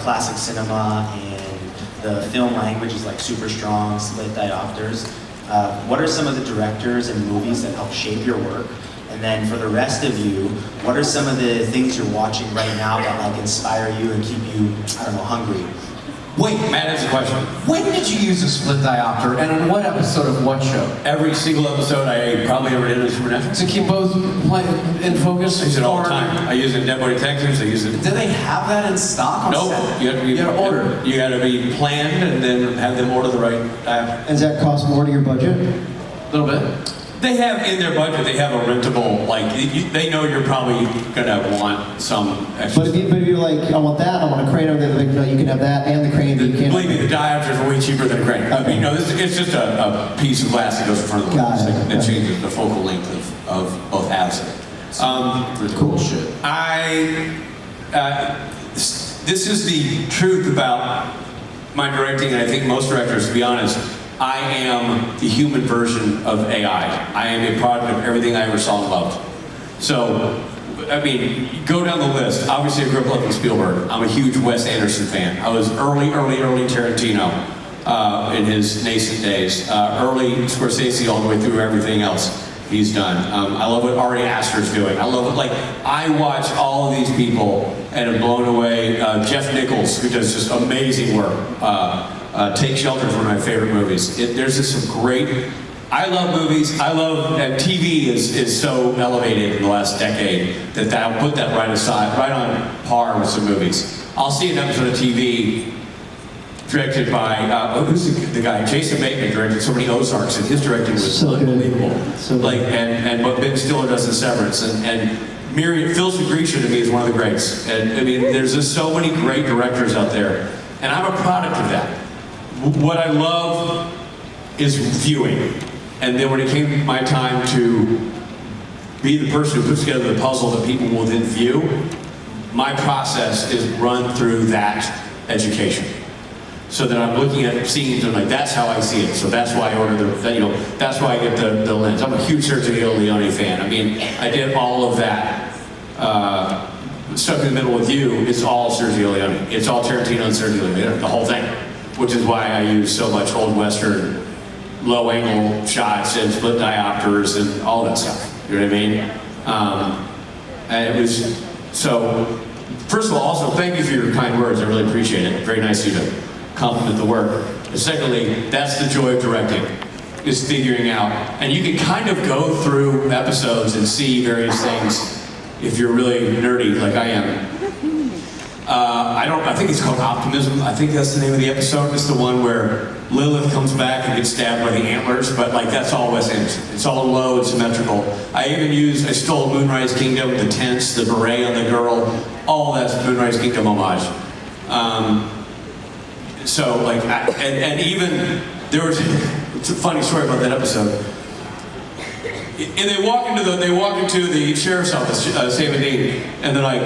classic cinema and the film language is like super strong, split diopters. What are some of the directors and movies that help shape your work? And then for the rest of you, what are some of the things you're watching right now that like inspire you and keep you, I don't know, hungry? Wait, Matt has a question. When did you use a split diopter, and in what episode of what show? Every single episode I probably ever did was Supernatural. To keep both in focus? I use it all the time. I use it in Dead Body Detectives, I use it... Do they have that in stock? Nope. You have to order. You got to be planned and then have them order the right diopter. Does that cost more to your budget? A little bit. They have in their budget, they have a rentable, like, they know you're probably gonna want some extra. But if you're like, I want that, I want a crane, they're like, no, you can have that and the crane, but you can't. Believe me, the diopters are way cheaper than a crane. Okay. I mean, no, it's just a piece of glass that goes in front of the lens that changes the focal length of both halves. Really cool shit. This is the truth about my directing, and I think most directors, to be honest, I am the human version of AI. I am a product of everything I ever saw and loved. So, I mean, go down the list. Obviously, I grew up loving Spielberg. I'm a huge Wes Anderson fan. I was early Tarantino in his nascent days. Early Scorsese all the way through everything else he's done. I love what Ari Aster's doing. I love it. Like, I watch all of these people and am blown away. Jeff Nichols, who does just amazing work. Take Shelter is one of my favorite movies. There's just some great... I love movies. I love... And TV is so elevated in the last decade that I'll put that right aside, right on par with some movies. I'll see an episode of TV directed by... who's the guy? Jason Bateman directed so many Ozarks, and his directing was so unbelievable. So like, and what Ben Stiller does in Severance, and Phil Sugrisha to me is one of the greats. And I mean, there's just so many great directors out there, and I'm a product of that. What I love is viewing. And then when it came my time to be the person who puts together the puzzle that people will then view, my process is run through that education. So that I'm looking at scenes and like, that's how I see it. So that's why I order that's why I get the lens. I'm a huge Sergio Leone fan. I mean, I did all of that. Stuck in the Middle with You, it's all Sergio Leone. It's all Tarantino and Sergio Leone, the whole thing. Which is why I use so much old Western low-angle shots and split diopters and all that stuff. You know what I mean? And it was, so, first of all, also, thank you for your kind words. I really appreciate it. Very nice of you to compliment the work. And secondly, that's the joy of directing, is figuring out. And you can kind of go through episodes and see various things if you're really nerdy like I am. I think it's called Optimism. I think that's the name of the episode. It's the one where Lilith comes back and gets stabbed by the antlers, but like that's all Wes Anderson. It's all low and symmetrical. I stole Moonrise Kingdom, the tents, the beret on the girl, all that's Moonrise Kingdom homage. So like, and even, there was, it's a funny story about that episode. And they walk into the sheriff's office, Sam and Dean, and they're like,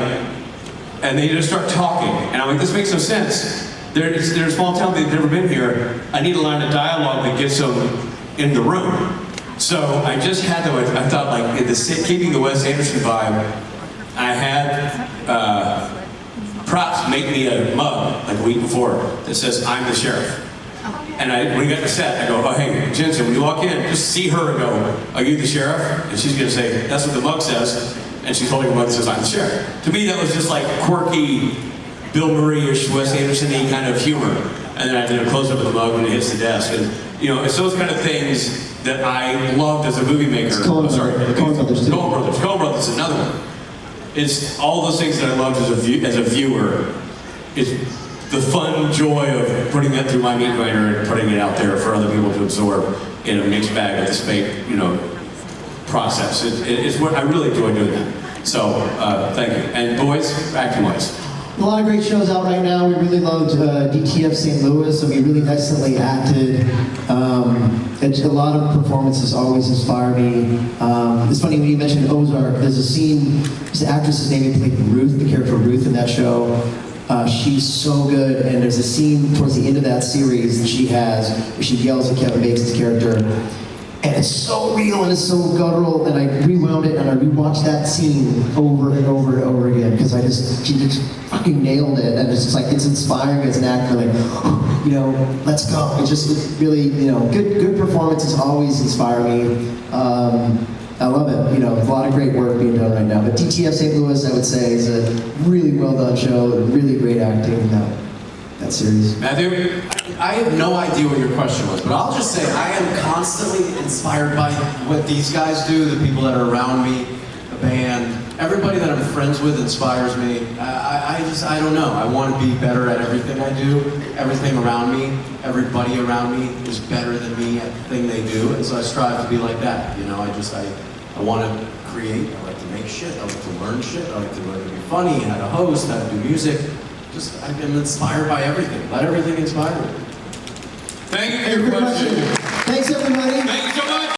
and they just start talking, and I'm like, this makes no sense. They're a small town, they've never been here. I need a line of dialogue that gets them in the room. So I just had to, I thought like, keeping the Wes Anderson vibe, I had props make me a mug, like a week before, that says, I'm the sheriff. And when we got to set, I go, oh hey, Jensen, when you walk in, just see her and go, are you the sheriff? And she's gonna say, that's what the mug says. And she's holding a mug that says, I'm the sheriff. To me, that was just like quirky, Bill Murray-ish, Wes Anderson-y kind of humor. And then I did a close-up of the mug when it hits the desk. And, you know, it's those kind of things that I loved as a movie maker. Coen Brothers, too. Coen Brothers, another one. It's all those things that I loved as a viewer. It's the fun joy of putting that through my meat grinder and putting it out there for other people to absorb in a mixed bag of the space, process. It's what I really enjoy doing that. So, thank you. And boys, acting-wise. A lot of great shows out right now. We really loved DTF St. Louis, so we really excellently acted. A lot of performances always inspire me. It's funny when you mentioned Ozark, there's a scene, the actress's name played Ruth, the character Ruth in that show. She's so good, and there's a scene towards the end of that series that she has where she yells at Kevin Bacon's character. And it's so real and it's so guttural, and I rewound it and I rewatched that scene over and over and over again because she just fucking nailed it, and it's just like it's inspiring as an actor, like let's go. It really, good performances always inspire me. I love it. A lot of great work being done right now. But DTF St. Louis, I would say, is a really well done show. Really great acting in that series. Matthew? I have no idea what your question was, but I'll just say I am constantly inspired by what these guys do, the people that are around me, the band, everybody that I'm friends with inspires me. I don't know. I want to be better at everything I do. Everything around me, everybody around me is better than me at the thing they do, and so I strive to be like that. I want to create. I like to make shit. I like to learn shit. I like to learn to be funny, how to host, how to do music. I'm inspired by everything. Let everything inspire me. Thank you for your question. Thanks, everybody. Thank you so